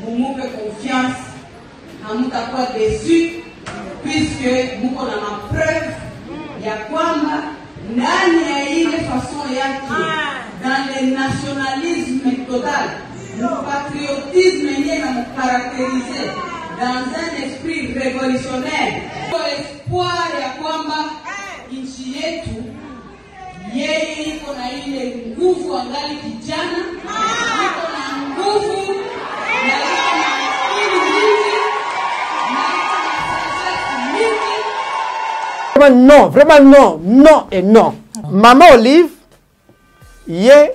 vous avez confiance, vous n'êtes pas déçu, puisque vous avez ma preuve, il y a quoi, il y a une façon dans le nationalisme total, le patriotisme est caractérisé dans un esprit révolutionnaire. L'espoir ya kwamba nchi yetu yeye iko na ile nguvu angali kijana, iko na nguvu na iko na akili nyingi na iko na sagesse mingi. Non, vraiment non, non et non. Maman Olive, ye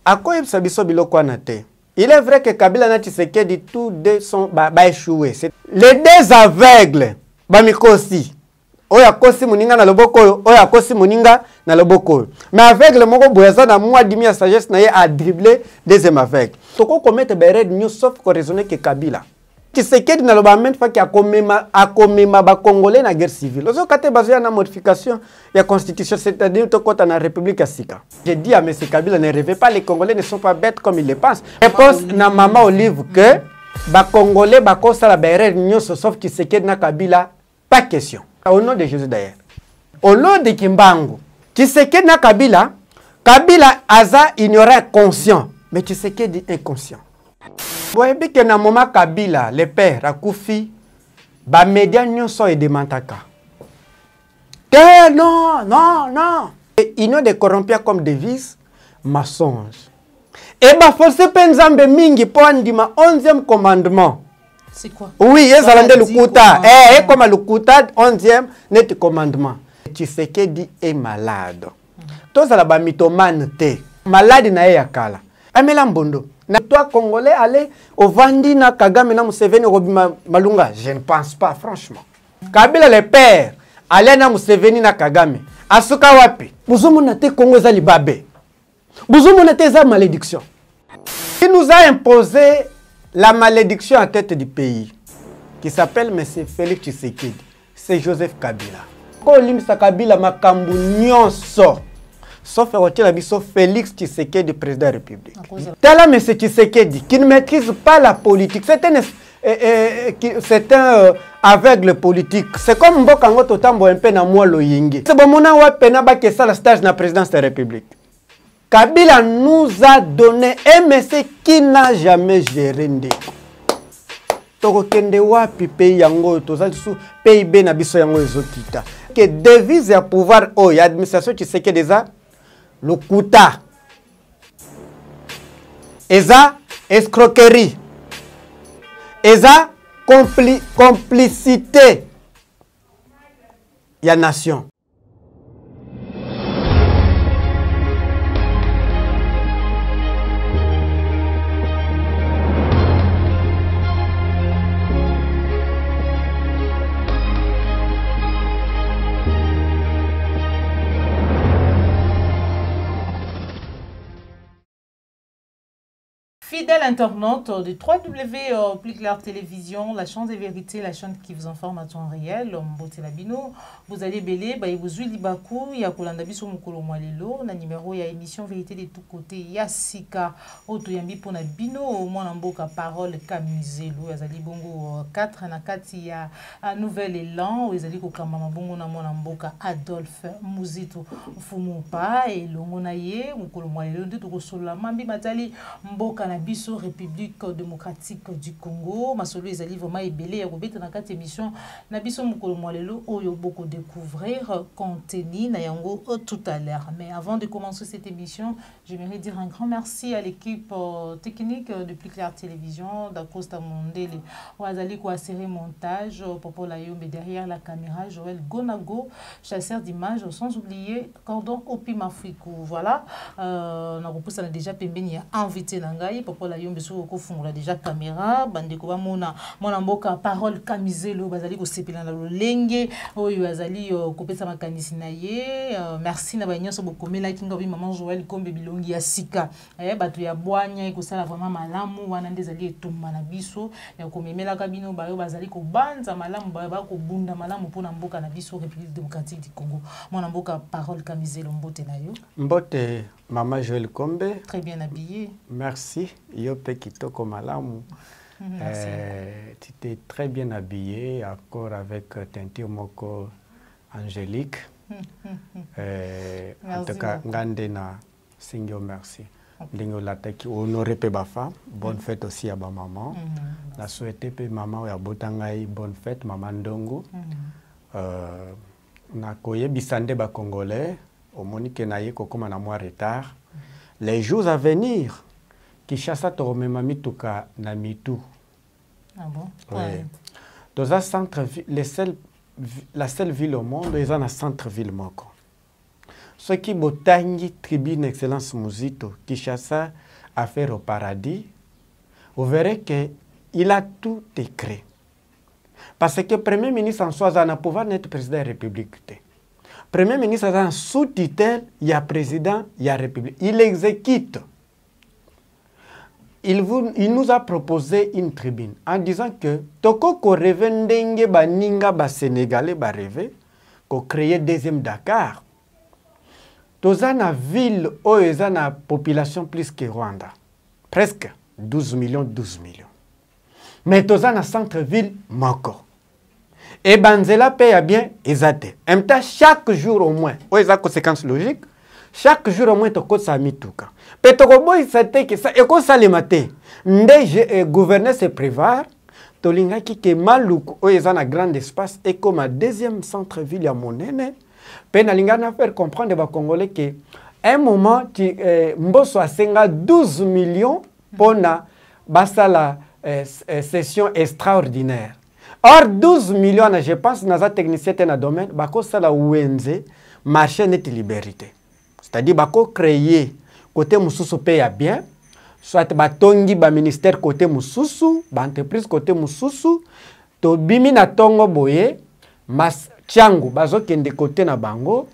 akoyebisa biso biloko wana te. Il est vrai que Kabila na Tshisekedi tous deux sont échoués. Les deux aveugles, bamikosi. Oya kosi muninga na loboko, oya kosi muninga na loboko. Mais aveugle moko boyaza na moi dimi ya sagesse na ye a dribbler deuxième aveugle. Toko commettre bered new sauf ko raisonner que Kabila. Tshisekedi na loba même fois ki akomema ba congolais na guerre civile. Ozo kate bazo na modification ya constitution, c'est-à-dire to kota na république ya sika. J'ai dit à M. Kabila, ne rêvez pas, les Congolais ne sont pas bêtes comme ils le pensent. Réponse na maman Olive que ba congolais ba kosa la bered new sauf Tshisekedi na Kabila, pas question. Au nom de Jésus d'ailleurs. Au nom de Kimbangu. Tshisekedi na Kabila, Kabila aza ignorant conscient, mais Tshisekedi inconscient. Vous voyez que dans le moment Kabila, le père Akoufi, les médias ne sont pas démentaka. Non, non, non. Ils ont des corrompus comme devise, mensonge. Et bah forcé penzambe mingi pour andima 11e commandement. C'est quoi? Oui, ils ont le Lukuta. Et comme le Lukuta, 11e net commandement. Tshisekedi est malade. Tous les ba mythomane te. Malade na yakala. Amela Mbondo. Na toi Congolais aller au Vandi na Kagame na Museveni Robima Malunga, je ne pense pas franchement. Kabila le père aller na Museveni na Kagame. Asuka wapi? Buzumuna te Congo za libabe. Buzumuna te za malédiction. Il nous a imposé la malédiction en tête du pays, qui s'appelle M. Félix Tshisekedi. C'est Joseph Kabila. Quand on lit Kabila, makambu nyonso. Sauf Félix Tshisekedi, président de la République. Tel M. Tshisekedi, qui ne maîtrise pas la politique. C'est un aveugle politique. C'est comme Mbokango Totambo un peu na moi loyingi. C'est bon, mon pena ba que ça la stage de la présidence de la République. Kabila nous a donné un monsieur qui n'a jamais géré ndeko. Toko kende wapi pays yango tozali su PIB na biso yango ezokita. Que devise ya pouvoir o ya administration qui sait que déjà le kuta. Eza escroquerie. Eza complicité. Ya nation. Fidèle internaute de 3W Plus Clair Télévision, la chaîne des vérités, la chaîne qui vous informe à temps réel, Mbotelabino, vous allez belé, vous ouili bakou, il y a Kolandabiso Mukolo Mwalelo, na numéro, il y a émission vérité de tous côtés, Yassika, Otoyambi Ponabino, Mwanamboka Parole Kamizelo, Yazali Bongo 4, Nakati, il y a un nouvel élan, Yazali Kokamama Bongo na Mwanamboka Adolphe Mouzito Fumupa, et Longonaye, Mukolo Mwalelo, de Tokosola, Mambi Matali, Mboka na biso République démocratique du Congo masolo ezali vraiment ebele ya kobeta na kati émission na biso mukolo mwalelo oyo beaucoup découvrir contenu na yango tout à l'heure. Mais avant de commencer cette émission, j'aimerais dire un grand merci à l'équipe technique de Plus Clair Télévision, d'Acosta Mondele Wazali Kouassere montage, Popo Layombe derrière la caméra, Joël Gonago chasseur d'images, sans oublier Cordon Opima Frico. Voilà, on a déjà pembeni invité nangai Popo Layombe sou ko fungola déjà caméra bandeko ba mona mboka Parole Kamizelo bazali ko sepela na lolenge oyo azali ko pesa makanisi na ye. Merci na banyoso bokomela kinga bi maman Joël Kombe bilongi ya sika bato ya bwanya ko sala vraiment malamu wana ndezali etumba na biso ya ko memela kabino bayo bazali ko banza malamu ba ko bunda malamu pona mboka na biso République démocratique du Congo. Mboka Parole Kamizelo mbote na yo. Maman Joël Kombe. Très bien habillé. Merci. Yo pe kitoko malamu. Tu étais très bien habillé, encore avec teinture moko angélique. En tout cas, Ngandena, Singyo, merci. Ndingo lataki honoré pe bafa, bonne fête aussi à ma maman. La souhaité pe maman ya botangai bonne fête maman Ndongo. Na koye bisande ba congolais, au monique na ye kokoma na moi retard. Les jours à venir, Kinshasa to memami tuka na mitu. Ah bon? Oui. Dans un centre la seule ville au monde, ils ont un centre-ville moko. Ce qui botangi tribune excellence Muzito, Kinshasa a fait au paradis, vous verrez qu'il a tout écrit. Parce que le Premier ministre en soi, il a pouvoir d'être président de la République. Le Premier ministre a un sous-titre, il y a président, il y a République. Il exécute. Il nous a proposé une tribune en disant que Toko ko rêve ndenge ba ninga ba Sénégalais ba rêve ko créer deuxième Dakar. Toza na ville où eza na population plus que Rwanda. Presque 12 millions. Mais toza na centre-ville moko. Et banzela paye bien ezate. En même temps, chaque jour au moins, où eza conséquence logique, chaque jour au moins toko sa mituka. Petoko boy sate que ça eko salemate. Nde gouverneur se prévoir. Tolinga ki ke maluku où eza na grand espace et comme un deuxième centre-ville ya monene. Penalinga na faire comprendre aux Congolais que un moment Mbosso a 12 millions pour la session extraordinaire. Or 12 millions, je pense, dans la technicien dans le domaine, bako sala ouenze marché net liberté. C'est-à-dire bako créer côté mususu paye bien, soit batongi ba ministère côté mususu, ba entreprise côté mususu, to bimi na tongo boye mas Tiangu, bazo kende côté na bango,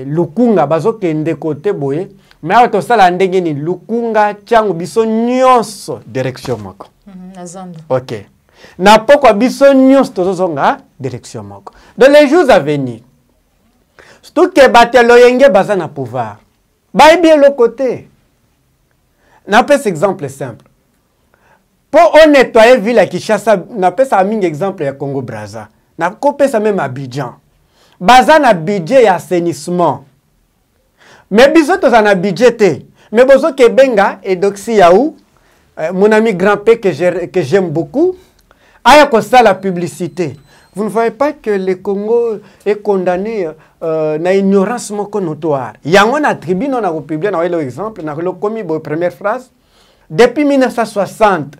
Lukunga, bazo kende côté boye, mais auto sala ndenge ni Lukunga, Tiangu, biso nyonso direction moko. Ok. Na poko biso nyonso tozonga direction moko. Dans les jours à venir, tout que batelo yenge baza na pouvoir. Ba bien le côté. Na pes exemple simple. Pour nettoyer la ville à Kinshasa, n'a pas ça un exemple à Congo Brazza. N'a pas ça même à Abidjan. Bazan a budget et assainissement. Mais biso to na budget. Mais bozo ke benga et doxi yaou, mon ami grand-père que j'aime beaucoup, aya ko ça la publicité. Vous ne voyez pas que le Congo est condamné na ignorance moko notoire. Yango na tribune on a publié na l'exemple, na le commis première phrase depuis 1960.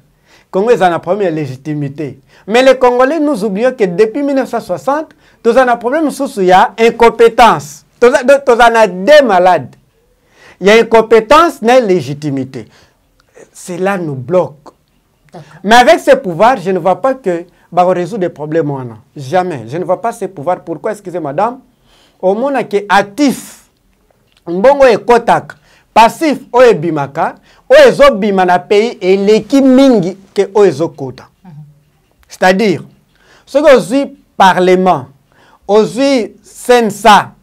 Congo est en première légitimité. Mais les Congolais, nous oublions que depuis 1960, nous avons un problème sous il y a incompétence. Nous avons des malades. Il y a incompétence et légitimité. Cela nous bloque. Mais avec ces pouvoirs, je ne vois pas que va résoudre des problèmes. Jamais. Je ne vois pas ces pouvoirs. Pourquoi, excusez madame, au monde qui est actif, mbongo est kotak, passif, o e bimaka, o ezo bima na pays et l'équipe mingi que o ezo kota. C'est-à-dire, ce que aujourd'hui parlement, aujourd'hui Sensa,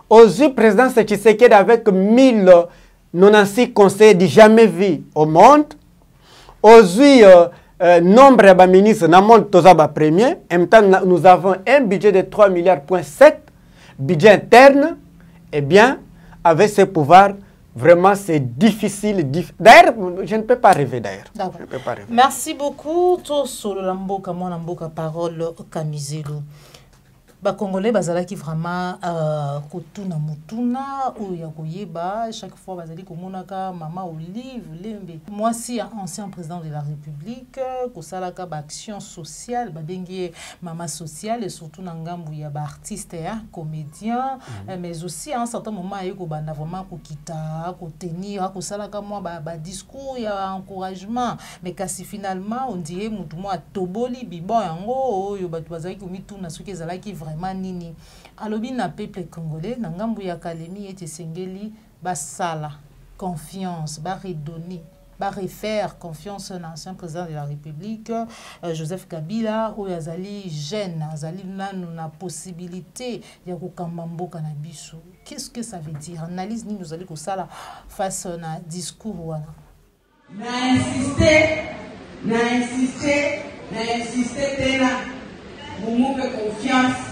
aujourd'hui président Tshisekedi avec 1096 conseillers du jamais vu au monde, aujourd'hui nombre de ministres dans le monde tozaba premier, en même temps nous avons un budget de 3,7 milliards, budget interne, eh bien, avec ces pouvoirs, vraiment, c'est difficile. D'ailleurs, je ne peux pas rêver d'ailleurs. Merci beaucoup. Tout sur le Mboka, mon Mboka parole Kamizelu. Ba Congolais bazalaki vraiment kotuna mutuna ou ya koyeba chaque fois bazali komonaka mama Olive Lembe moi si ancien président de la République kosalaka ba action sociale babengi mama sociale et surtout na ngambu ya ba artiste ya comédien mais aussi à un certain moment ayeko banda vraiment kokita kotenir kosalaka moi ba discours ya encouragement mais kasi finalement on dirait mutu mo toboli bibo yango oyo batu bazali komituna soki ezalaki vraiment nini alobi na peuple congolais na ngambu ya kalemi ete sengeli basala confiance ba redonner ba refaire confiance à l'ancien président de la République Joseph Kabila ou azali jeune azali na possibilité ya kokamba mboka na biso. Qu'est-ce que ça veut dire? Analyse ni nous allons ko sala face na discours wana na insister tena mumupe confiance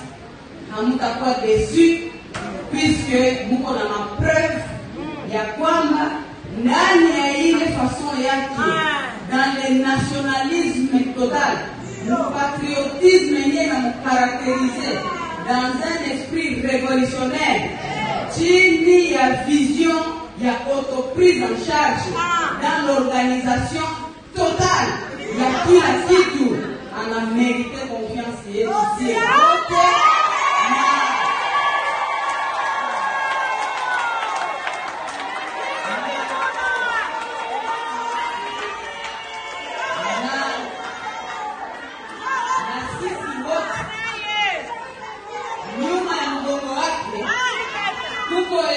hamutakuwa déçu puisque muko na mapreuve ya kwamba ndani ya ile façon yake dans le nationalisme total, le patriotisme yenye na mukarakterize dans un esprit révolutionnaire chini ya vision ya autoprise en charge dans l'organisation totale ya kila kitu, ana mérité confiance yetu sie wote.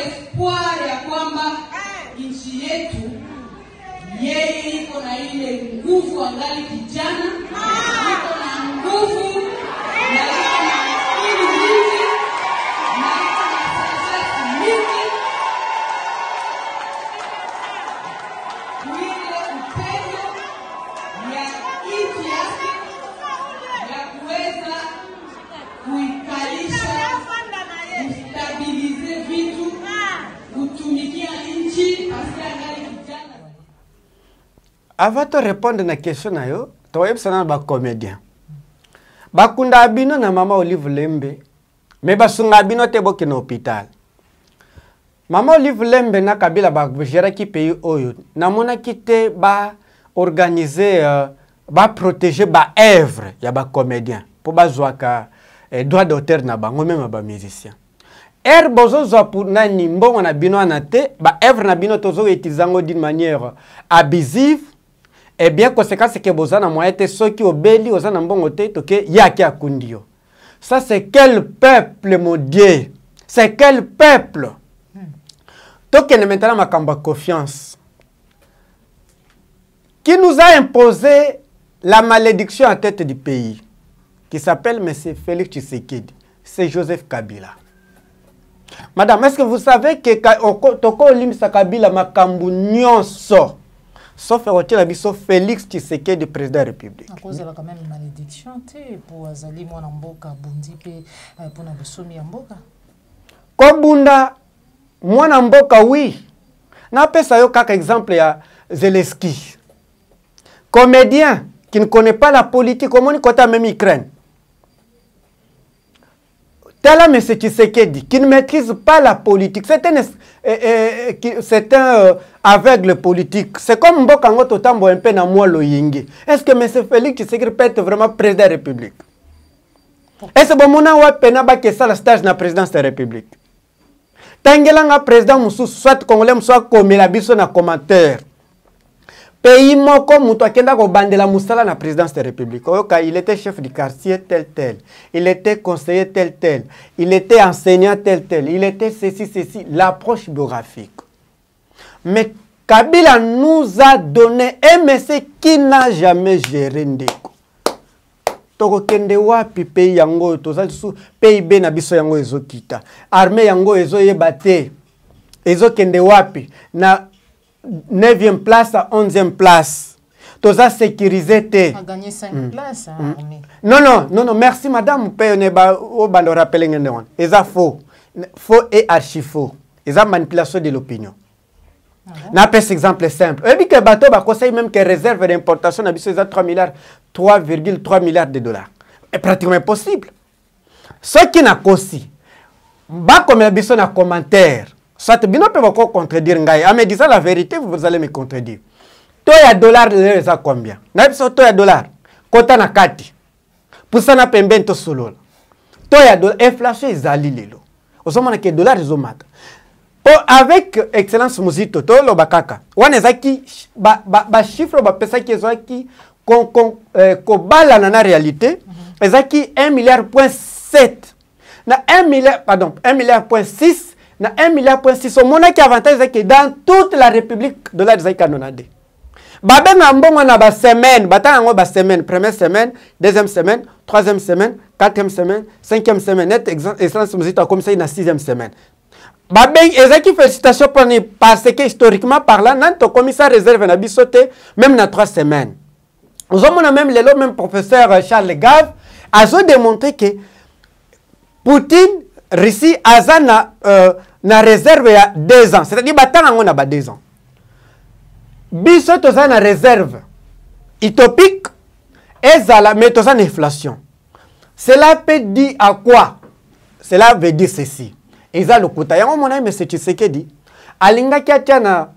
Espoir ya kwamba nchi yetu yeye iko na ile nguvu, angali kijana iko na nguvu na iko na akili nyingi na iko na sasasi mingi kuile upendo ya nchi yake ya kuweza kuikalisha, kustabilize vitu, kutumikia nchi asiangali kijana. Avant de répondre à la question, tu vas savoir ba comédien. Bakunda abino na mama Olive Lembe, mais basunga abino te boki na hôpital. Mama Olive Lembe na kabila ba gera ki pays oyo. Na mona kite ba organiser ba protéger ba œuvre ya ba comédien pour ba zwaka droit d'auteur na bango même ba musicien. Bozo zwa pour nani mbongo na bino anate ba œuvre na bino tozo etizango d'une manière abusive. Et bien conséquence c'est que boza na moyen te soki obeli oza na mbongo te toke yaki akundio. Ça c'est quel peuple mon Dieu? C'est quel peuple? Toke ne maintenant ma kamba confiance. Qui nous a imposé la malédiction en tête du pays, qui s'appelle M. Félix Tshisekedi, c'est Joseph Kabila. Madame, est-ce que vous savez que Toko Limsa Kabila makambu nyonso, sauf Félix Tshisekedi, président de la République. À cause de la quand même malédiction, pour Azali Mwanamboka, Bundipe, pour Nabesomi Amboka. Kobunda, Mwanamboka, oui. N'appelle yo kaka exemple ya Zelensky. Comédien qui ne connaît pas la politique, comment on côté même Ukraine. Tel M. Tshisekedi qui ne maîtrise pas la politique. C'est un aveugle politique. C'est comme Mbokango Totambo un peu na moi loyingi. Est-ce que M. Félix Tshisekedi peut être vraiment président de la République? Est-ce que mon nom pena ba que ça le stage na présidence de la République? Tangelanga président Moussou soit congolais soit comme la biso na commentaire. Pays moko muto akenda ko bandela musala na présidence de la République. Oyoka, il était chef du quartier tel tel. Il était conseiller tel tel. Il était enseignant tel tel. Il était ceci. L'approche biographique. Mais Kabila nous a donné un message qui n'a jamais géré ndeko. Toko kende wapi pays yango tozali su PIB na biso yango ezokita. Armée yango ezo yebate. Ezo kende wapi na 9e place à 11e place. Tous à sécuriser. A gagné 5 places. Non, merci madame. Ils faux. Faux et archi faux. Ils ont manipulation de l'opinion. N'a pas exemple simple. Et puis que bateau conseille même que réserve d'importation na biso 3,3 milliards de dollars. C'est pratiquement impossible. Ce qui n'a qu'aussi, comme la biso na commentaire. Soit bino peut encore contredire ngai. En me disant la vérité, vous allez me contredire. Toi ya dollar les a combien? Na biso toi ya dollar. Kota na kati. Pusa na pembeni to solo. Toi ya dollar inflation ezali lelo. Osomona ke dollar ezomata. Avec excellence Muzito to lo bakaka. Wana ezaki ba chiffre ba pesa ki ezaki ko bala na réalité. Ezaki 1,7 milliard. Na 1 milliard, 6 na 1,6 milliard, au monde qui avantage c'est que dans toute la République de la Canonade. Babé na mbongo na ba semaine, batango ba semaine, première semaine, deuxième semaine, troisième semaine, quatrième semaine, cinquième semaine, net excellence Muzito comme ça na 6e semaine. Babé ezaki félicitations parce que historiquement parlant, nanto commissaire réserve na bisoté même na 3 semaines. Nous avons même le même professeur Charles Gave azo démontré que Poutine Russie aza na réserve ya 2 ans, c'est-à-dire batanga ngo na ba 2 ans. Biso toza na réserve utopique ezala mais toza na inflation. Cela peut dire à quoi? Cela veut dire ceci. Eza lokuta yango mona mais c'est Tshisekedi alinga ki atiana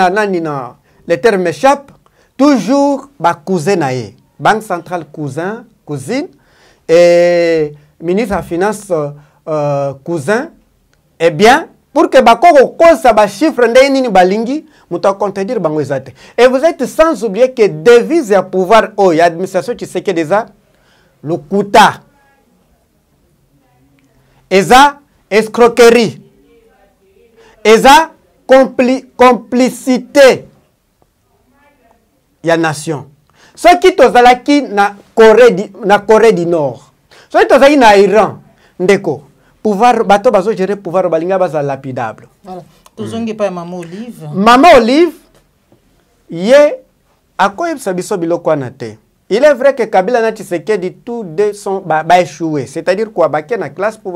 nani na le terme m'échappe toujours ba cousin na ye. Banque centrale cousin, cousine et ministre de Finances cousin, eh bien, pour que bakoko kosa ba chiffre ndeni ni balingi, muta contredire bango ezate. Et vous êtes sans oublier que devise ya pouvoir o ya administration Tshisekedi déjà le kuta. Eza escroquerie. Eza complicité ya nation. Ceux qui tozalaki na Corée du Nord. Ceux qui tozalaki na Iran, ndeko. Pouvoir bato bazo gérer pouvoir balinga baza lapidable. Voilà. Tozongi pa Maman Olive. Maman Olive ye akoyebisa biso biloko na te. Il est vrai que Kabila na Tshisekedi tous deux sont échoués. C'est-à-dire quoi ba na classe pour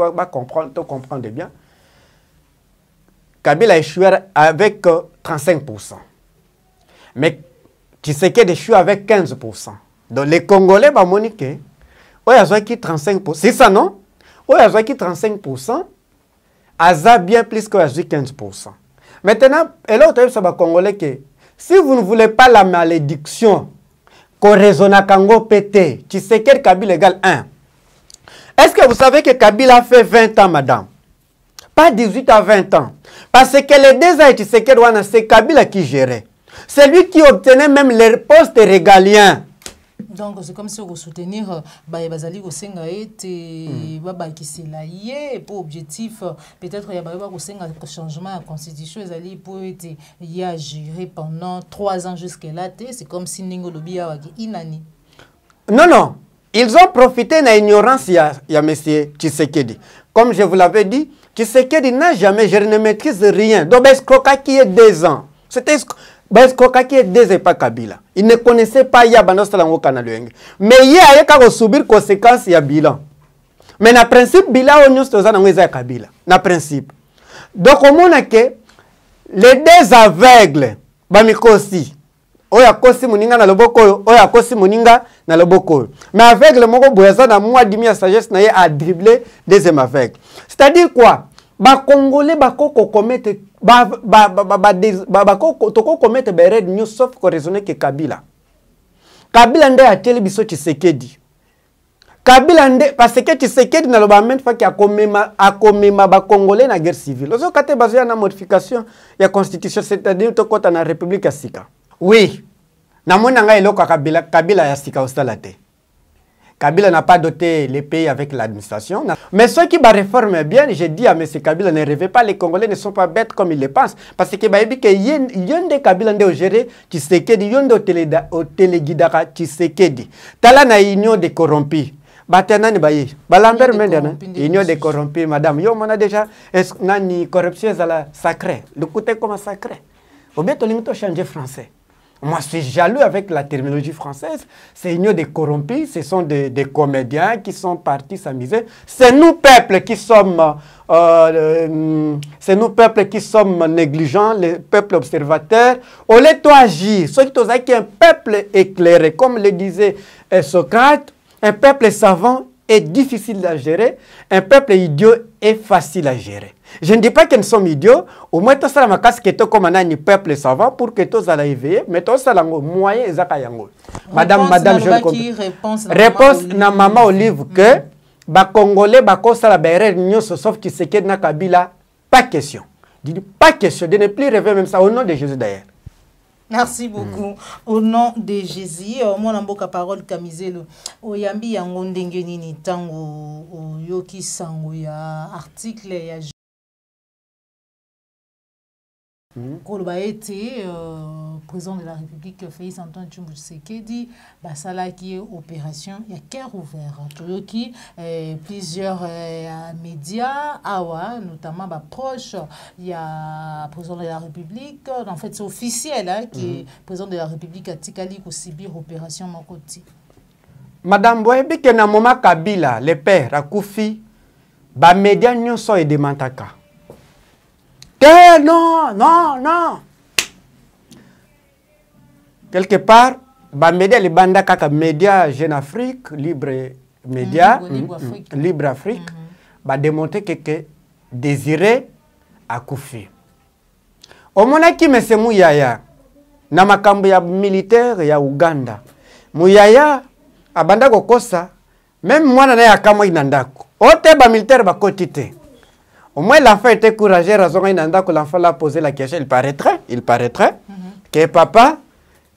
comprendre bien. Kabila a échoué avec 35%. Mais Tshisekedi échoue avec 15%. Donc les Congolais ba monique oyazoki 35%. C'est ça non? Oyazoki 35%. Aza bien plus que 15%. Maintenant, et là on ba Congolais que si vous ne voulez pas la malédiction Korezona Kango PT, Tshisekedi Kabila égale 1. Est-ce que vous savez que Kabila a fait 20 ans, madame? Pas 18 à 20 ans. Parce que les 2 ans, Tshisekedi, c'est Kabila qui gérait. C'est lui qui obtenait même les postes régaliens. Donc, c'est comme si on soutenir Bazali Gosenga et Baba qui s'est laïé pour objectif, peut-être il y a Baba Gosenga changement à la constitution, Bazali pour être géré pendant 3 ans jusqu'à-là. C'est comme si Ningo Lobia a inani. Non, non. Ils ont profité de l'ignorance, il y a M. Tshisekedi. Comme je vous l'avais dit, Tshisekedi n'a jamais, je ne maîtrise rien. Donc, Beskoka qui est 2 ans. C'était Beskoka qui est 2 ans, pas Kabila. Il ne connaissait pas Yabanos Talango Kanalueng. Mais il y a subir conséquences, il y a bilan. Mais dans le principe, bilan, on est Kabila. Dans le principe. Donc, on a que les 2 aveugles, Bamikosi, oya kosi muninga na loboko oya kosi muninga na loboko mais avec le moko boyaza na moi dimi ya sagesse na ye a dribbler deuxième aveugle. C'est-à-dire quoi? Ba Congolais bakoko commettre bakoko toko commettre bered new sauf ko raisonner que Kabila nde a tele biso Tshisekedi. Kabila nde parce que Tshisekedi na loba men fa ki akomema ba Congolais na guerre civile. Ozo kate bazo na modification ya constitution, c'est-à-dire to kota na république ya sika. Oui, Kabila ya sika ostalate. Kabila n'a pas doté les pays avec l'administration. Mais ceux qui réforment bien, j'ai dit à M. Kabila, ne rêvez pas, les Congolais ne sont pas bêtes comme ils le pensent. Parce que yonde Kabila nde géré Tshisekedi, yonde au téléguidara Tshisekedi. Tala na union des corrompus. Batanani baye. Balambert Mendana, union des corrompus, madame. Yo, on a déjà, nani corruption est la sacrée. Le côté comme sacré. Au bien, tu as changé français. Moi, je suis jaloux avec la terminologie française. C'est union des corrompus, ce sont des comédiens qui sont partis s'amuser. C'est nous, peuples, qui sommes négligents, les peuples observateurs. On les doit agir. Ceux qui ont un peuple éclairé, comme le disait Socrate, un peuple savant est difficile à gérer, un peuple idiot est facile à gérer. Je ne dis pas que nous sommes idiots, au moins tout ça ma casquette comme un peuple savant pour que tous allent éveiller, mais tout ça moyen ezakayango. Madame, je comprends. Réponse na Maman Olive que ba Congolais ba kosa la berre nyoso sauf qui c'est que na Kabila pas question. Dis pas question de ne plus rêver même ça au nom de Jésus d'ailleurs. Merci beaucoup. Au nom de Jésus, mon amboka parole Kamizelo. Oyambi yango ndenge nini tango yoki sango ya article ya Koloba était président de la République, Félix Antoine Tshisekedi, Basala qui est opération, il y a cœur ouvert. Qui plusieurs médias, notamment proches, il y a président de la République, en fait c'est officiel, qui est président de la République à Tikali pour subir opération Mokoti. Madame Boyebi que na moma Kabila, le père akufi, ba média nyonso et demantaka. Non, non, non. Quelque part, ba média les banda kaka média Jeune Afrique, Libre Média, Libre Afrique, ba démontrer que Désiré akufi. Au monaki mese Muyaya, na makambo ya militaire ya Uganda. Muyaya abanda kokosa même mwana na yakama inandako. Ote ba militaire ba kotite. Au moins l'enfant était courageux, raison inandako, l'enfant l'a posé la question, il paraîtrait que papa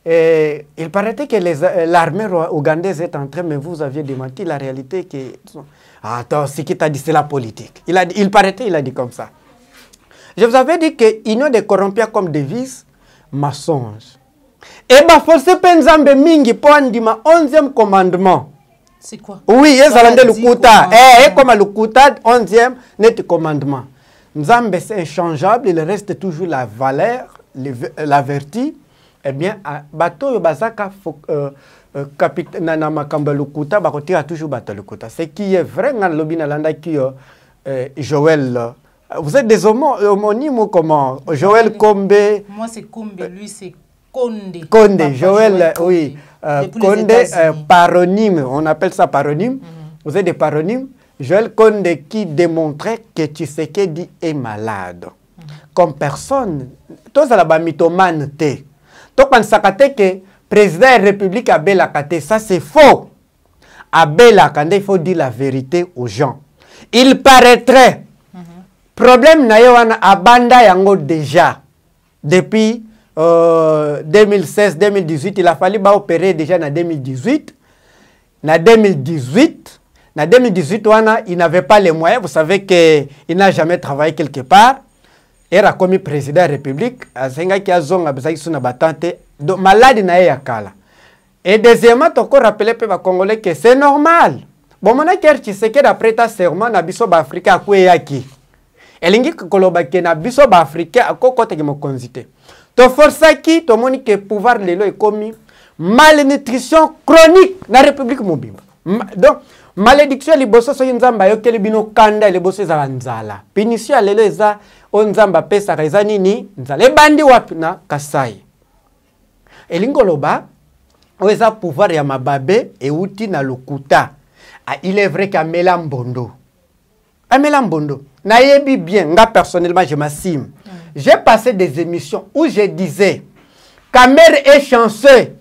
il paraîtrait que l'armée ougandaise est en train, mais vous aviez démenti la réalité que attends, ce qui t'a dit c'est la politique. Il paraîtrait, il a dit comme ça. Je vous avais dit que union des corrompus comme devise mensonge. Et bah forcé penzambe mingi po andima 11e commandement. C'est quoi? Oui, ezalande lukuta. Comme lukuta 11e net commandement. Nzambe c'est inchangeable, il reste toujours la valeur, la vertu. Eh bien, bato yo bazaka capitaine na makamba lukuta bakotira toujours bato lukuta. Ce qui est vrai dans lobina landa qui Joël. Vous êtes des homonymes ou comment? Joël Kombe. Moi c'est Kombe, lui c'est Konde. Konde, Joël, oui. Konde, paronyme, on appelle ça paronyme. Vous êtes des paronymes. Joël Konde qui démontrait que Tshisekedi est malade. Comme personne. Tous à la mythomane te. Donc on s'accate que président de la République a belakate. Ça c'est faux. A belakande, il faut dire la vérité aux gens. Il paraîtrait. Problème na yo wana abanda yango déjà. Depuis 2016-2018, il a fallu opérer déjà en 2018. En 2018, il n'avait pas les moyens. Vous savez qu'il n'a jamais travaillé quelque part. Il a commis président de la République. Donc, malade na yakala. Et deuxièmement, tu as rappelé aux Congolais que c'est normal. Bon, mon aïe, tu sais que d'après ta serment, na biso ba Afrique a quoi yaki. Elingi koloba ke na biso ba Afrique a quoi côté mo konzité. To força qui to moni que pouvoir lelo est commis malnutrition chronique na République mobimba. Donc malédiction liboso so nzamba yo kele bino kanda liboso za nzala. Punition lelo eza o nzamba pesa kaza nini nzala e bandi wapi na Kasai. Elingoloba o eza pouvoir ya mababe e uti na lokuta. Il est vrai qu'Amela Mbondo. Amela Mbondo. Nayebi bien, moi personnellement je m'assume. J'ai passé des émissions où je disais qu'Amer est chanceux.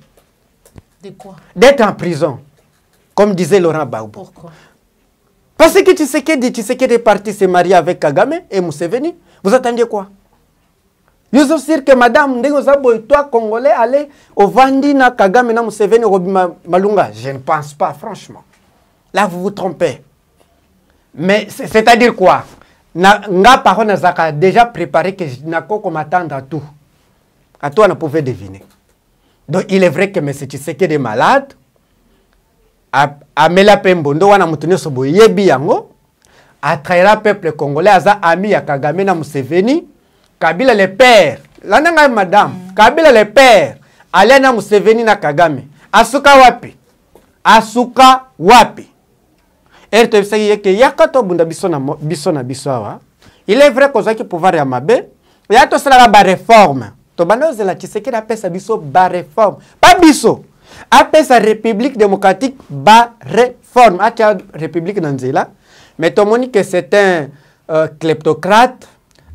De quoi? D'être en prison. Comme disait Laurent Gbagbo. Pourquoi? Parce que Tshisekedi est parti se marier avec Kagame et Museveni. Vous attendiez quoi? Vous avez dire que madame, toi Congolais, allez au Vandina Kagame na Museveni Malunga. Je ne pense pas, franchement. Là, vous vous trompez. Mais c'est-à-dire quoi? Nga parole a déjà préparé que je n'ai pas m'attendre à tout. À toi, on pouvait deviner. Donc, il est vrai que M. Tshisekedi est malade. Amela Pembondo, wana mutune sobo yebi yango. A trahira peuple congolais, aza ami ya Kagame na Museveni. Kabila le père. Là, madame. Kabila le père. Allez na Museveni na Kagame. Asuka wapi? Asuka wapi? Il est vrai qu'il y a pouvoir ya mabe. Il y a tout cela la réforme. Tobanoze la Tshisekedi appelle ça biso ba réforme. Pas biso. Appelle ça République démocratique ba réforme. Atia République Nanzela. Mais tout le monde que c'est un kleptocrate,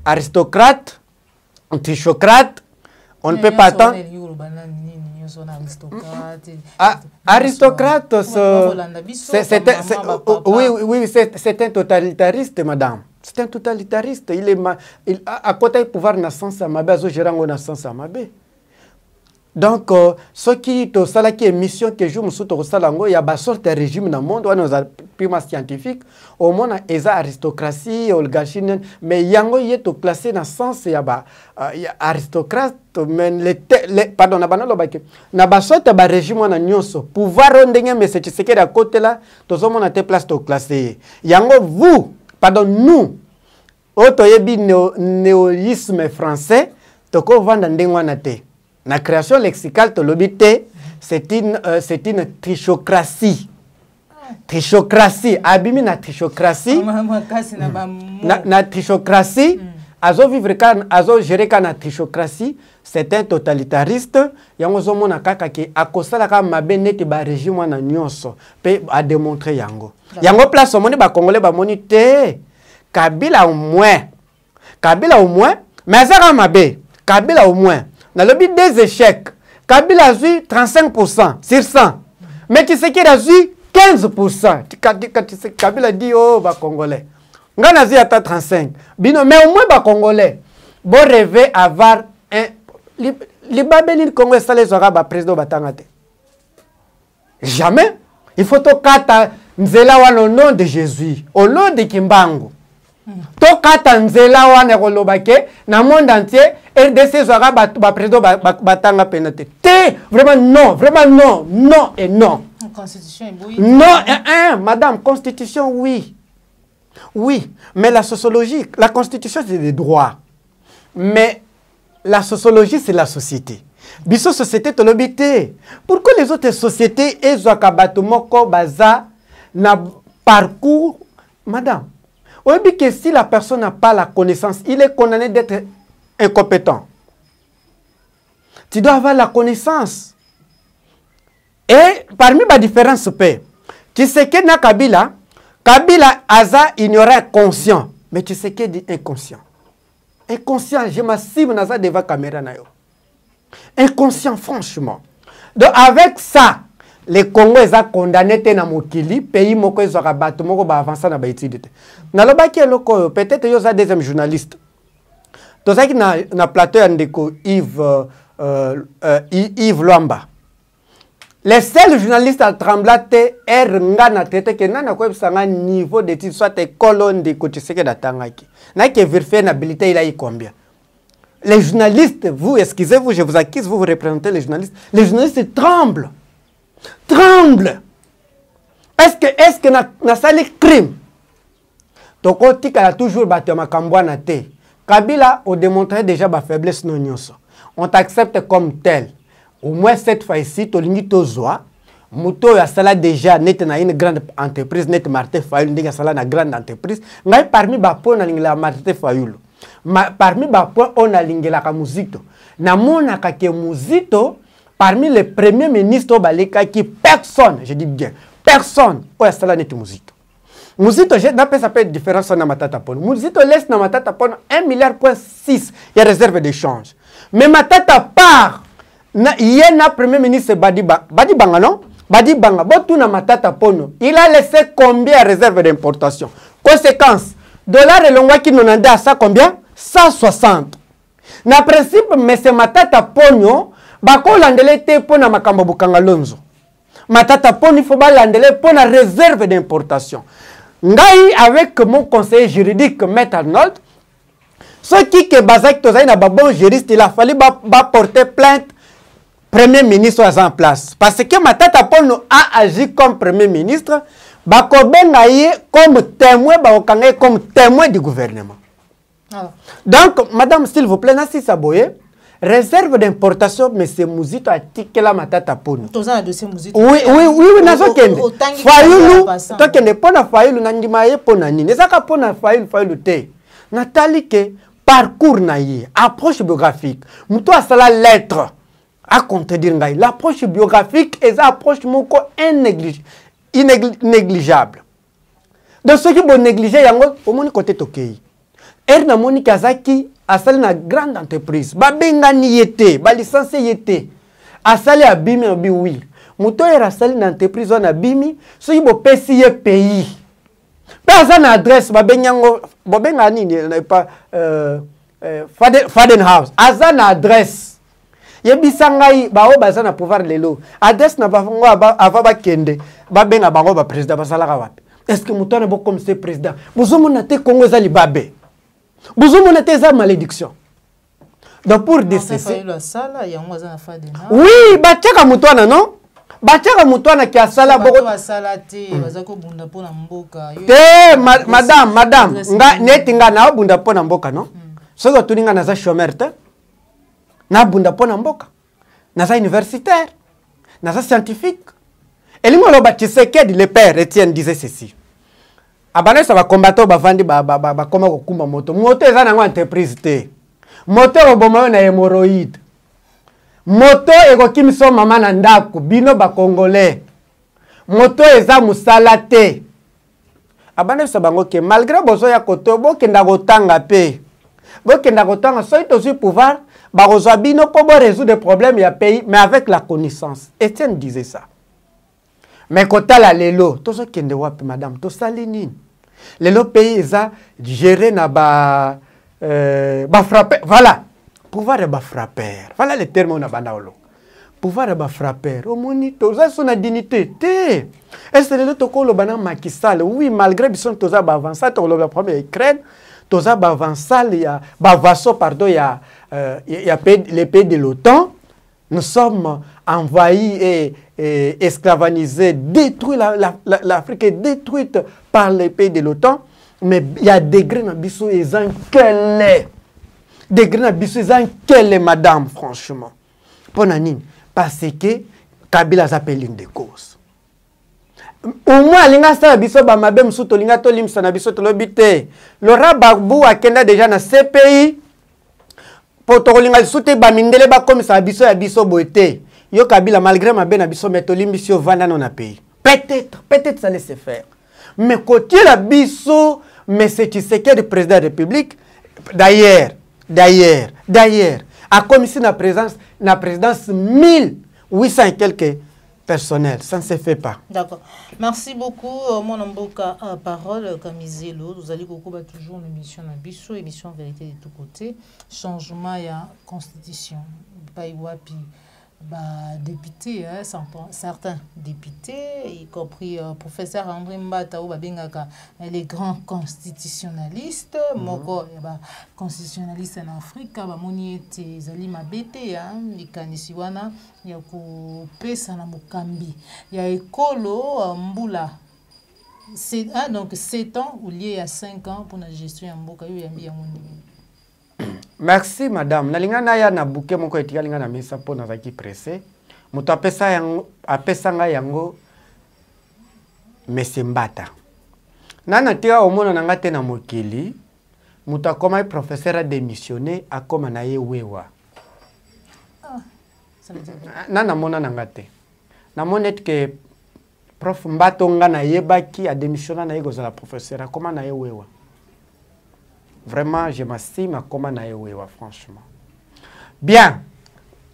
aristocrate, trichocrate. On ne peut pas attendre. Aristocrate, c'est un totalitariste, madame. C'est un totalitariste. Il est à côté du pouvoir naissance à Mabé, à gérant naissance à Mabé. Donc, ce qui est mission que je me suis dit, il y a une sorte de régime dans le monde, on a prima scientifique, au monde, il y a aristocratie, oligarchie, mais il y a classé dans le sens, il y a aristocrate, mais pardon, il y a une sorte de régime, on a pouvoir rendre, mais c'est ce qui est à côté là, tout le monde a été place classé. Il y a vous, pardon, nous, autoyebi néoïsme français, toko vanda ndengwanate. La création lexicale, c'est une trichocratie. trichocratie abimi na trichocratie na trichocratie azo vivre kan azo gérer kana trichocratie c'est un totalitariste yango zomona kaka ke akosala ka mabe neti ba régime na nyonso pe a démontrer yango place omoni ba congolais ba moni te Kabila au moins mais azaka mabe Kabila au moins na lobi des échecs Kabila a eu 35% sur 100 mais tu sais qu'il a eu 15%. Kabila dit oh ba congolais. Ngana zi ata 35. Bino mais au moins ba congolais. Bon rêver avoir un li babeli Congo salé zora ba président batangate. Jamais. Il faut to kata nzela wana au nom de Jésus, au nom de Kimbangu. To kata nzela wana kolobake na monde entier RDC zora ba président batanga penate. Vraiment non et non. Constitution est bouillie. Non, madame, constitution, oui. Oui, mais la sociologie, la constitution, c'est des droits. Mais la sociologie, c'est la société. Biso société, tu l'habité. Pourquoi les autres sociétés, elles ont un baza, na parcours, madame, on dit que si la personne n'a pas la connaissance, il est condamné d'être incompétent. Tu dois avoir la connaissance. Et parmi les différences, tu sais que dans Kabila Aza ignorait conscient. Mais tu sais que dit inconscient. Inconscient, je m'assieds dans devant la caméra. Inconscient, franchement. Donc avec ça, les Congolais sont condamnés à Mokili, pays moko ils ont rabattu, moko ba avancer na ba étude. Na loba ki loko peut-être yo za deuxième journaliste. To ça qui na plateau andeko Yves Luamba. Les seuls journalistes à trembler na tete que nana ko bisanga niveau d'études soit école de kotiseke datangaki. Na ke vérifier l'habilité il a eu combien. Les journalistes, vous excusez-vous, je vous accuse, vous représentez les journalistes. Les journalistes tremblent. Est-ce que na sali crime? Donc on dit qu'elle a toujours battu ma cambouana te. Kabila a démontré déjà ma faiblesse non nyonso. On t'accepte comme tel. Au moins cette fois-ci, tu as tozoa. Muto ya sala déjà net na une grande entreprise, net Martin Fayulu ndiga sala na grande entreprise. Ngai parmi ba po na lingela Martin Fayulu. Parmi ba po on a lingela ka muzito. Na mona ka ke muzito parmi les premiers ministres baleka qui personne, je dis bien, personne o ya sala net muzito. Muzito je n'a pas ça peut différence na matata pono. Muzito laisse na matata pono 1,6 milliard il y a réserve d'échange. Mais matata part il y a un premier ministre Badi Banga, non? Badi Banga, Botuna Matata Pono. Il a laissé combien de réserves d'importation? Conséquence, dollar et l'ongwa qui nous a ça combien? 160. Na principe, mais c'est Matata Pono, Bako landele te pona makamba bukanga lonzo. Matata Pono, il faut pas landele pona réserve d'importation. Ngai, avec mon conseiller juridique, Maître Arnold, ce qui est basé sur un bon juriste, il a fallu porter plainte. Premier ministre en place. Parce que Matata Pono a agi comme Premier ministre, comme témoin du gouvernement. Alors. Donc, madame, s'il vous plaît, Nassi Saboye, réserve d'importation, mais c'est Mouzito a tiqué la Matata Pono. Oui, nazo kende. Fayulu, to kende pona Fayulu nandimaye pona nini. Ezaka pona Fayulu te. Nathalie ke parcours naïe, approche biographique. Mouto a sala lettre. À contredire l'approche biographique est une approche négligeable. Donc ceux qui vont négliger au moins côté tokei. Na moni kazaki asali na grande entreprise. Ba benga ni yete, ba licencié yete. Asali abimi obi oui. Muto era asali na entreprise on abimi, so yibo pesi ye pays. Pas na adresse ba benyango, ba benga ni pas Faden House. Azana adresse. Yebisangai bao bazana pouvoir lelo adresse na bafongo ava kende ba benga bango ba président basalaka wapi. Est-ce que mutone bo comme ce président bozomo na te Congo za libabe bozomo na te za malédiction. Donc pour décesser oui bachaka mutwana non bachaka mutwana ki asala boko asala te bazako bunda pona mboka te madame nga netinga na bunda pona mboka non soko tuninga na za chômeur te na bunda pona mboka, naza universitaire, naza scientifique. Elingo loba Tshisekedi, le père Etienne disait ceci. Abana ça va combattre bavandi ba koma kokumba moto. Moto eza nango entreprise te. Moto oboma na hémorroïde. Moto ekokimiso mama na ndako bino ba congolais. Moto eza musala te. Abana ça bango ke malgré bozo ya koto bokenda kotanga pe. Bokenda kotanga so ito pouvoir ba rozwa bino po bo résoudre des problèmes ya pays mais avec la connaissance. Etienne disait ça. Mais kota la lelo, to so kende wapi madame, to sali nini? Lelo pays eza géré na ba frapper, voilà. Pouvoir de ba frapper. Voilà le terme on a bandaolo. Pouvoir de ba frapper. Au moni to za son dignité. Te. Est-ce lelo to ko lo bana makisal. Oui, malgré bison to za ba avancer to lo la première Ukraine, to za ba avancer ya ba vaso pardon ya les pays de l'OTAN. Nous sommes envahis et esclavagisés, détruits, l'Afrique est détruite par les pays de l'OTAN, mais il y a des degrés dans Bissou et Zankelé. Des degrés dans Bissou et Zankelé, madame, franchement. Pour Nanine, parce que Kabila s'appelle une des causes. Au moins, l'inga sa biso ba mabem suto linga to limsa na biso to lobite. Laura Gbagbo akenda déjà na CPI. Potolinga soute ba mindele ba comme ça biso ya biso boité. Yo Kabila malgré ma ben biso metoli biso vanda non na pays. Peut-être ça laisse faire. Mais côté la biso mais c'est Tshisekedi président de la République d'ailleurs a comme ici na présidence 1800 et quelques personnels, ça ne se fait pas. D'accord. Merci beaucoup, mon amboka parole Kamizelo. Vous allez beaucoup toujours l'émission Nabiso, émission Vérité de tous côtés. Changement et constitution. Baïwapi, députés, certains députés, y compris professeur André Mbata ou Babengaka, les grands constitutionnalistes, moko constitutionnalistes en Afrique, Moni et Zali Mabete, les Kanisiwana, Yako Pesa na Mukambi, ya Ekolo Mbula. Donc 7 ans ou lié à 5 ans pour la gestion de Mboka Yambi Yamundi. Merci madame. Nalingana ya na bouquet moko etika linga na mesa po na zaki pressé. Muto apesa nga yango Mesembata. Nana tia omona nanga te na mokili. Muto akoma professeur a démissionné akoma na ye wewa. Nana mona nanga te. Na monet que prof Mbato nga na yebaki a démissionné na ye gozala professeur akoma na ye wewa. Vraiment, je m'estime à comment naewewa, franchement. Bien.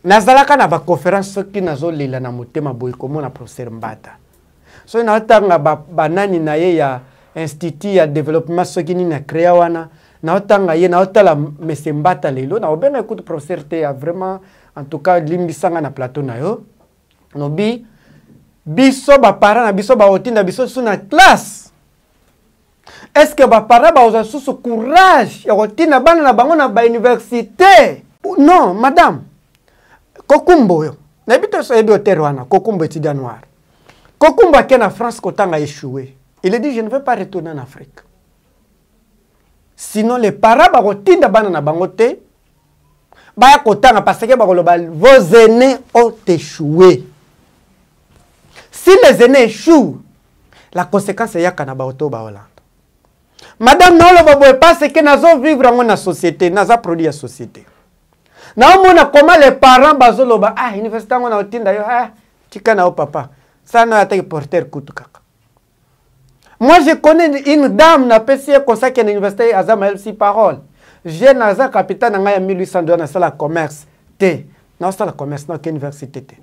Nazalaka na ba conférence soki nazo lila na motema boy komo na professeur Mbata. So na otanga ba nani na ye ya institut ya développement soki ni na créa wana na otanga ye na otala monsieur Mbata lelo na obenga écoute professeur te a vraiment en tout cas limbisanga na plateau na yo. Nobi biso ba parents na biso ba otinda biso sous na classe. Est-ce que les parents ont ce courage de retirer la université? Non, madame. Kokumbo, Kokumbo étudiant noir. Kokumbo qui est en France a échoué. Il a dit, je ne veux pas retourner en Afrique. Sinon, les parents ont retiré la bangote. Parce que vos aînés ont échoué. Si les aînés échouent, la conséquence est qu'il y a Hollande. Madame, non, le bobo pas ce que nous vivre dans la société, nous avons produit la société. Nous avons comment les parents bazolo ba université on a otinda yo tika na papa. Ça n'a été porteur kutu kaka. Moi je connais une dame na PCA comme ça qui est à l'université Azama LC Parole. J'ai naza capitaine en 1800 dans la commerce. T. Non c'est la commerce non que université T.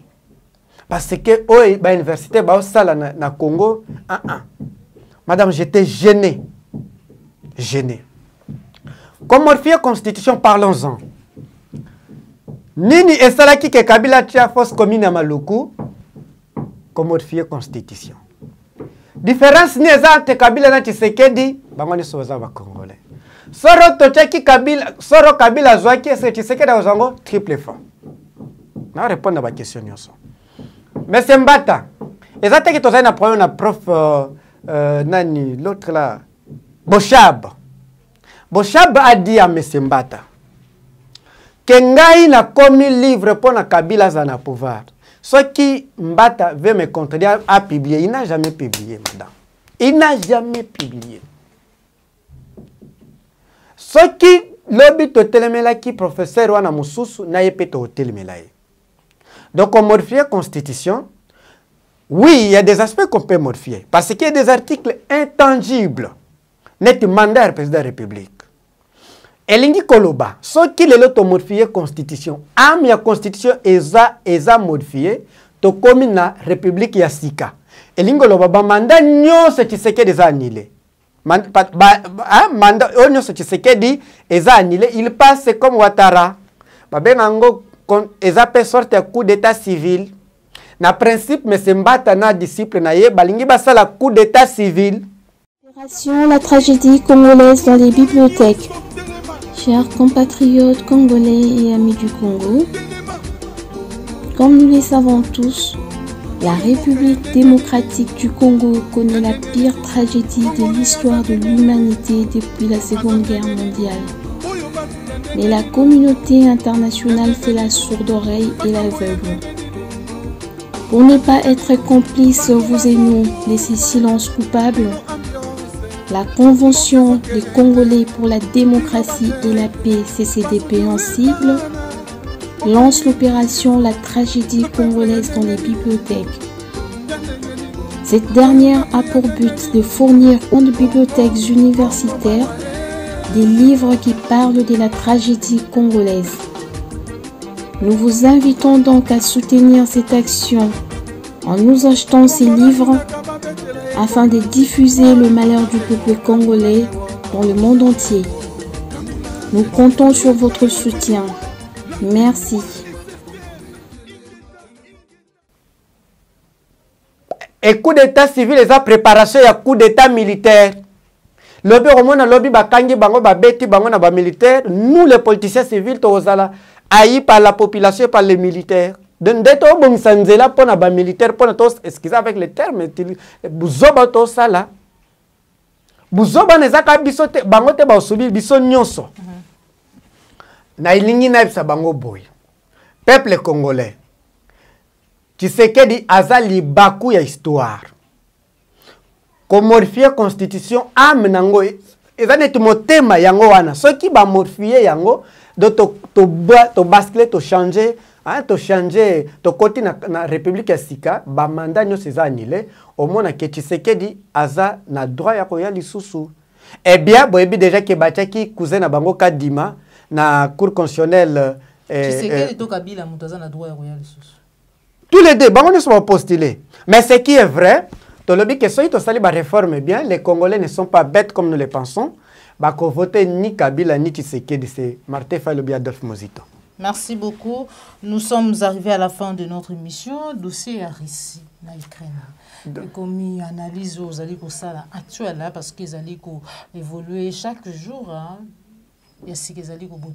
Parce que oh ba université ba sala na Congo Madame, j'étais gêné. Comme modifier la constitution, parlons-en. Nini et Salaki ke Kabila tia force commune à Maluku, comme modifier la constitution. Différence ni ezante Kabila na Tshisekedi, bangoni soza ba Congolais. Soro tochaki Kabila, soro Kabila zwaki est Tshisekedi a ozango triple fois. Na répondre à la question nyoso. Mais c'est Mbata. Ezate ki tozana problème na prof nani l'autre là Boshab a dit à M. Mbata Kengai na commis livre pour na Kabila za na pouvoir. Ce qui Mbata veut me contredire a publié. Il n'a jamais publié, madame. Il n'a jamais publié. Ce qui lobby to telemela qui professeur wana mususu na yepe to telemela. Donc on modifie la constitution. Oui, il y a des aspects qu'on peut modifier. Parce qu'il y a des articles intangibles. Net mandat président de la République. Elingi Koloba, ce qui est l'automodifié la constitution. Am ya constitution eza modifié. To komi na République ya Sika. Elingi Koloba, ba mandat nyo se Tshisekedi eza annulé. Mandat onyo se Tshisekedi eza annulé. Il passe comme Ouattara. Ba benango eza pe sorte ya coup d'état civil. Na principe mais c'est Mbata na disciple na ye balingi basala coup d'état civil. La tragédie congolaise dans les bibliothèques. Chers compatriotes congolais et amis du Congo, comme nous le savons tous, la République démocratique du Congo connaît la pire tragédie de l'histoire de l'humanité depuis la Seconde Guerre mondiale. Mais la communauté internationale fait la sourde oreille et l'aveugle. Pour ne pas être complices, vous et nous, de ces silences coupables, la Convention des Congolais pour la démocratie et la paix, CCDP en sigle, lance l'opération La tragédie congolaise dans les bibliothèques. Cette dernière a pour but de fournir aux bibliothèques universitaires des livres qui parlent de la tragédie congolaise. Nous vous invitons donc à soutenir cette action en nous achetant ces livres afin de diffuser le malheur du peuple congolais dans le monde entier. Nous comptons sur votre soutien. Merci. Et coup d'état civil, les a préparation à coup d'état militaire. Lobby romona lobby bakangi bango babeti bango na ba militaire. Nous les politiciens civils tozala haïs par la population, par les militaires. D'être au bon sanzela pour na ba militaire pour na tos excusez avec les termes buzoba to sala. Buzoba nezaka bisote bango te ba subir biso nyonso. Na ilingi na bisa bango boy. Peuple congolais. Tshisekedi azali baku ya histoire. Ko modifier constitution am nango ezaneti motema yango wana. Ceux qui ba modifier yango do to basculer to changer to changer to côté na République ya Sika ba mandat nyo seza annulé au mona ke Tshisekedi aza na droit ya koya lisusu. Eh bien boyebi déjà ke batiaki cousin na bango Kadima na cour constitutionnelle Tshisekedi to Kabila mutu aza na droit ya koya lisusu. Tous les deux bango ne sont pas postulés. Mais ce qui est vrai, to lobi ke soyi to sali ba réforme bien, les Congolais ne sont pas bêtes comme nous le pensons. Ba ko voter ni Kabila ni Tshisekedi, c'est Martin Fayulu Adolphe Mozito. Merci beaucoup. Nous sommes arrivés à la fin de notre émission. Dossier à Russie, na Ukraine. Comme il analyse aux alliés actuels parce qu'ils allaient évoluer chaque jour. Il y a ce qu'ils allaient au bout.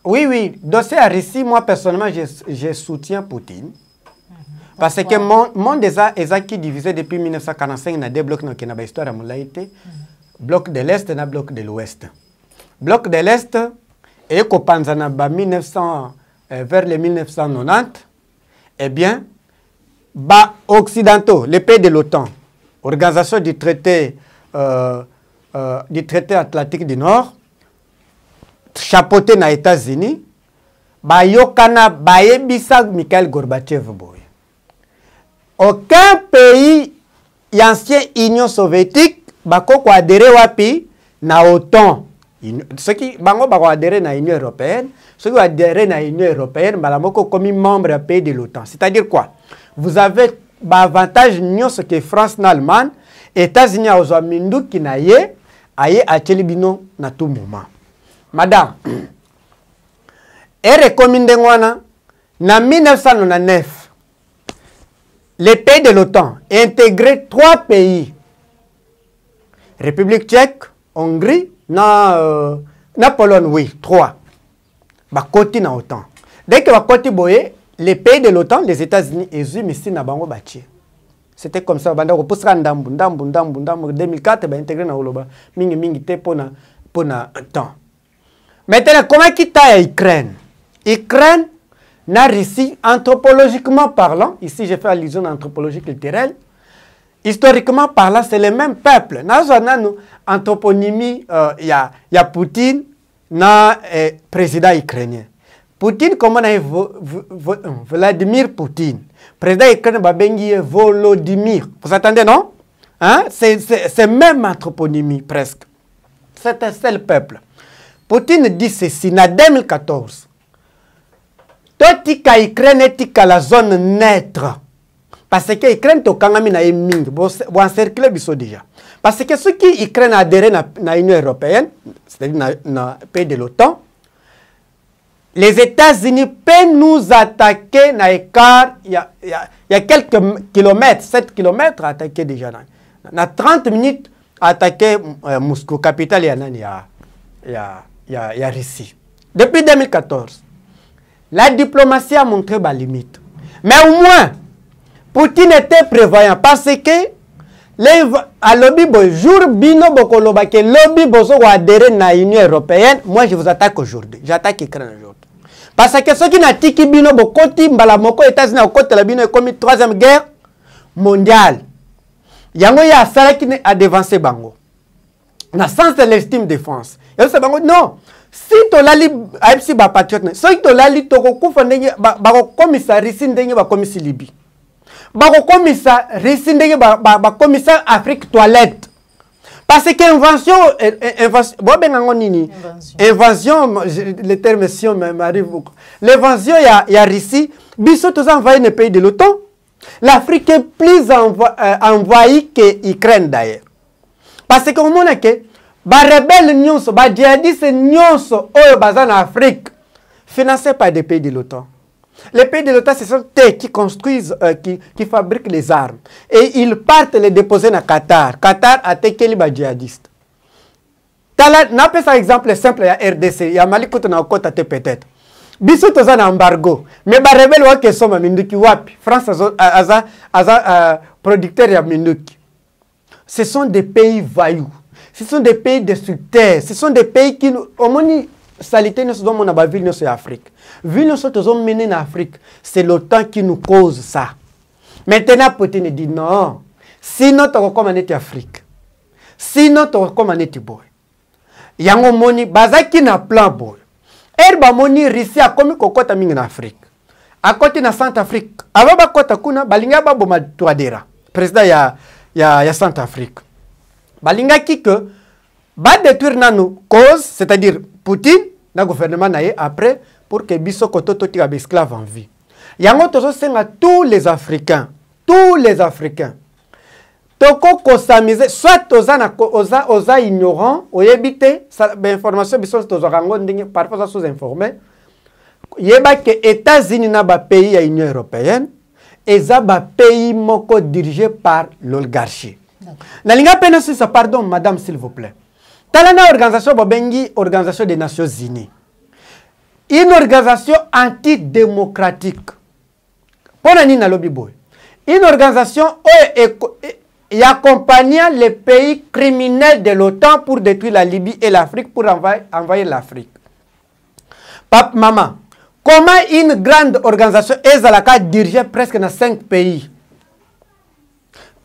Oui. Dossier à Russie, moi personnellement, je soutiens Poutine. Parce que mon désert qui divisé depuis 1945 na deux blocs qui na histoire à Moulaïté. Bloc de l'Est et bloc de l'Ouest. Bloc de l'Est et Kopanzana vers les 1990, eh bien, occidentaux, les pays de l'OTAN, organisation du traité Atlantique du Nord, chapeauté na États-Unis, yokana bayebisa Mikhail Gorbatchev boy. Aucun pays ancien Union soviétique bako adhéré wapi na OTAN. Ceux qui bango bako adhéré na Union européenne, ceux qui adhéré na Union européenne, balamoko comme membre pays de l'OTAN. C'est-à-dire quoi? Vous avez avantage nyo ce que France na Allemagne, États-Unis a ozo mindu ki na ye, aye acheli bino na tout moment. Madame, et recommandé ngwana na 1999 les pays de l'OTAN intégré 3 pays. République tchèque, Hongrie, na Pologne, oui, 3. Bakoti na OTAN. Dès que bakoti boye, les pays de l'OTAN, les États-Unis, ils ici na bango bâti. C'était comme ça, banda ko pusra ndambu 2004 ba intégré na oloba mingi te pona temps. Maintenant comment quitter Ukraine? Ukraine, la Russie, anthropologiquement parlant, ici j'ai fait allusion à l'anthropologie culturelle, historiquement parlant, c'est le même peuple. Dans une anthroponymie, il y a Poutine, na président ukrainien. Poutine, comment on a Vladimir Poutine. Président ukrainien, bengi Volodymyr. Vous attendez, non? Hein? C'est même anthroponymie, presque. C'est un seul peuple. Poutine dit ceci, en 2014. Totika Ukraine tika la zone neutre. Parce que Ukraine to kangami na eming, bon encercler biso déjà. Parce que ceux qui Ukraine adhéré na l'Union européenne, c'est-à-dire na pays de l'OTAN, les États-Unis peuvent nous attaquer na écart, il y a quelques kilomètres, 7 kilomètres attaquer déjà. Na 30 minutes attaquer Moscou, capitale il y a Russie. Depuis 2014, la diplomatie a montré sa limite. Mais au moins, Poutine était prévoyant parce que à lobby jour bino bokoloba que lobby bozo wa adhérer na l'Union européenne, moi je vous attaque aujourd'hui. J'attaque l'Ukraine aujourd'hui. Parce que ceux qui n'a tiki bino bokoti mbala moko États-Unis au côté la bino comme 3e guerre mondiale. Yango ya sala qui a dévancé bango. Na sens de l'estime défense. Et c'est bango non. Si tu lali AFC ba patriote, si tu lali toko kufa ndenge ba commissaire Russie ndenge ba commissaire Libye. Bako commissaire Russie ndenge ba commissaire Afrique toilette. Parce que invention bon ben ngo nini? Invasion le terme si on m'arrive beaucoup. L'invasion il y a Russie, biso tous envahis les pays de l'OTAN. L'Afrique est plus envahie que l'Ukraine d'ailleurs. Parce que au moment que ba rebelle nyonso, ba djihadiste nyonso oyo baza en Afrique, financés par des pays de l'OTAN. Les pays de l'OTAN, ce sont eux qui construisent, qui fabriquent les armes. Et ils partent les déposer dans Qatar. Qatar a attaqué les djihadistes. N'a pas ça exemple simple, il y a RDC, il y a Mali qui a côté peut-être. Bissot est un embargo. Mais les rebelles qui sont à Minduki, France a producteur de Minduki. Ce sont des pays vaillous. Ce sont des pays destructeurs. Ce sont des pays qui, au moins, salité nous sommes dans la ville de l'Afrique. Ville nous sommes menés en Afrique. C'est l'OTAN qui nous cause ça. Maintenant, Poutine dit non. Sinon, tu recommandes l'Afrique. Sinon, tu recommandes le boy. Yango moni, bazaki na plan boy. Erba moni Russie a komi kokota mingi na Afrique. A côté na Centrafrique. Ava ba kota kuna balinga ba boma tuadera. Président ya Centrafrique. Balinga ki que ba détruire nanu cause, c'est-à-dire Poutine, na gouvernement naie après pour que biso kototo tika esclave en vie. Yango tozo senga tous les Africains, toko kosamize soit oza ignorant oyebite information biso tozo rango ndenge parfois sous informé yeba que États-Unis na ba pays ya Union européenne eza ba pays moko dirigé par l'oligarchie. Nalinga pena ça pardon madame s'il vous plaît. Talana organisation bobengi organisation des Nations Unies. Une organisation antidémocratique. Pona ni na lobby boy. Une organisation qui accompagne les pays criminels de l'OTAN pour détruire la Libye et l'Afrique pour envahir l'Afrique. Pape, maman, comment une grande organisation est dirigée presque dans 5 pays?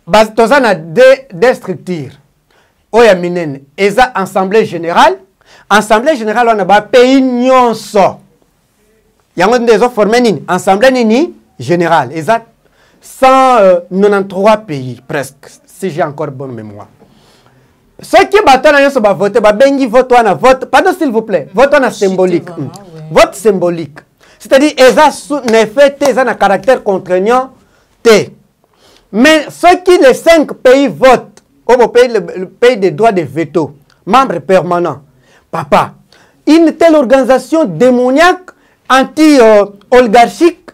Bazitoza na deux structures. Oya minene, eza assemblée générale. Assemblée générale on a ba pays nyonso. Yango ndezo formé nini? Assemblée nini générale. Eza 193 pays presque, si j'ai encore bonne mémoire. Ceux qui battent nyonso ba voter, ba bengi vote wana vote, pardon s'il vous plaît, vote wana symbolique. Vote symbolique. C'est-à-dire eza n'effet eza na caractère contraignant T. Mais ceux qui les 5 pays votent, au pays le pays des droits de veto, membres permanents, papa, une telle organisation démoniaque, anti-oligarchique,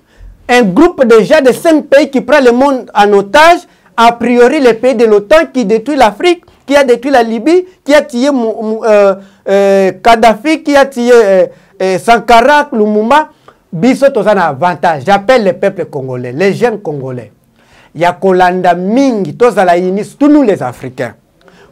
un groupe déjà de 5 pays qui prend le monde en otage, a priori les pays de l'OTAN qui détruit l'Afrique, qui a détruit la Libye, qui a tué Kadhafi, qui a tué Sankara, Lumumba, biso tozana avantage. J'appelle les peuples congolais, les jeunes congolais. Ya kolanda mingi tozala inis tous nous les Africains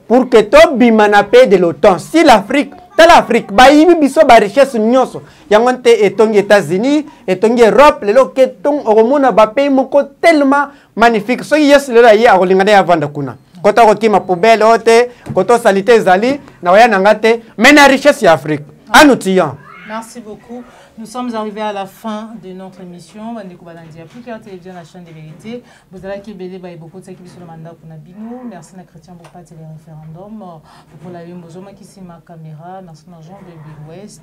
pour que to bimana pays de l'OTAN. Si l'Afrique tala Afrique bayibi biso ba richesse nyonso yango te etongi États-Unis etongi Europe lelo ketong oromona ba pays moko tellement magnifique so yes lelo ye akolingana ya vanda kuna kota ko kima poubelle ote koto salité zali na waya nangate mais na richesse ya Afrique anutiyan. Merci beaucoup. Nous sommes arrivés à la fin de notre émission. Plus clair télévision, la chaîne des vérités. Vous allez qui belé beaucoup de qui sur le mandat pour Nabinou. Merci à Chrétien pour pas télé référendum. Pour la Bozoma qui s'est ma caméra. Merci à Jean de l'Ouest.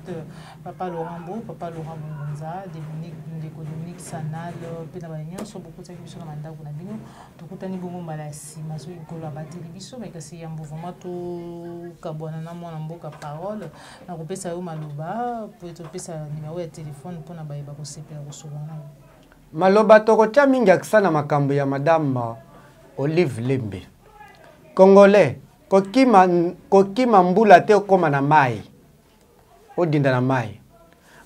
Papa Laurent Beau, Papa Laurent Bonza, Dominique Sanal, Pénabagnon, sur beaucoup de qui sur le mandat pour Nabinou. Tout le temps, nous malassi. Ma soeur Nicolas à la télévision, mais que c'est un mouvement tout Kabouana, mon amboka parole. Na coupé ça au Malouba, pour être ça numéro téléphone pour na baïba ko sepela ko solana maloba toko tia mingi akisana makambo ya madame Olive Lembe Congolais kokima mbula te okoma na mai odinda na mai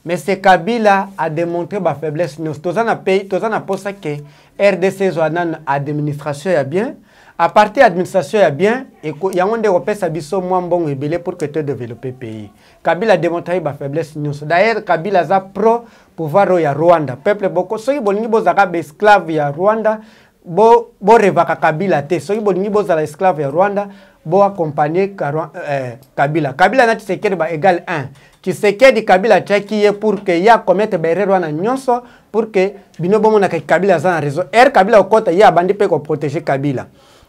mais c'est Kabila a démontré ba faiblesse nous tozana pays tozana posa que RDC zoana administration ya bien à partir administration ya bien et yango nde kopesa biso mwa mbongo ebele pour que te développer pays. Kabila a démontré ba faiblesse nyonso. D'ailleurs Kabila za pro pouvoir ya Rwanda. Peuple boko soki bolingi bozaka be esclave ya Rwanda bo revaka Kabila te. Soki bolingi bozala esclave ya Rwanda bo accompagner Kabila. Kabila na Tshisekedi ba égal 1. Tshisekedi Kabila tchaki pour que ya commettre ba erreur wana nyonso pour que bino bomona ka Kabila za na raison. Kabila okota ya bandi pe ko protéger Kabila.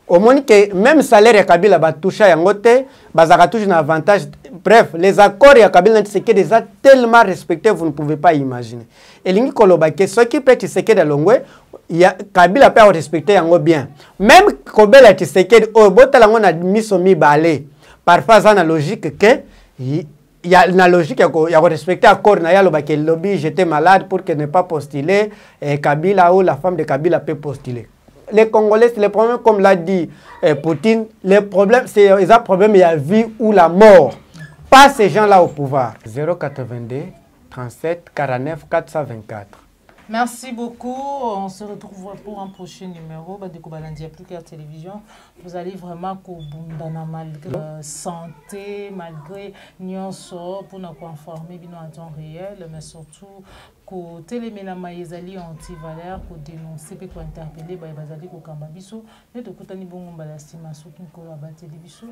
Au moins que même salaire ya Kabila ba toucha yango te bazaka touche un avantage. Bref, les accords ya Kabila Tshisekedi déjà tellement respectés vous ne pouvez pas imaginer. Et lingi koloba que ce qui peut Tshisekedi alongwe ya Kabila peut respecter yango bien. Même Kobela Tshisekedi o botala ngona miso mibale. Parfois ça na logique que il y a une logique ya respecter accord na ya loba que lobby j'étais malade pour que ne pas postuler et Kabila ou la femme de Kabila peut postuler. Les Congolais, c'est le problème, comme l'a dit Poutine, le problème, c'est un problème, il y a vie ou la mort. Pas ces gens-là au pouvoir. 082 37 49 424. Merci beaucoup. On se retrouve pour un prochain numéro de Kobalandia Plus Clair Télévision. Vous allez vraiment Kobundana malgré santé, malgré Nyonso, pour nous informer en temps réel, mais surtout ko télémena maïzali anti-valeur, ko dénoncer, ko interpeller, bazali ko kambabiso, et de kutani bongo balastima, surtout ko la télévision.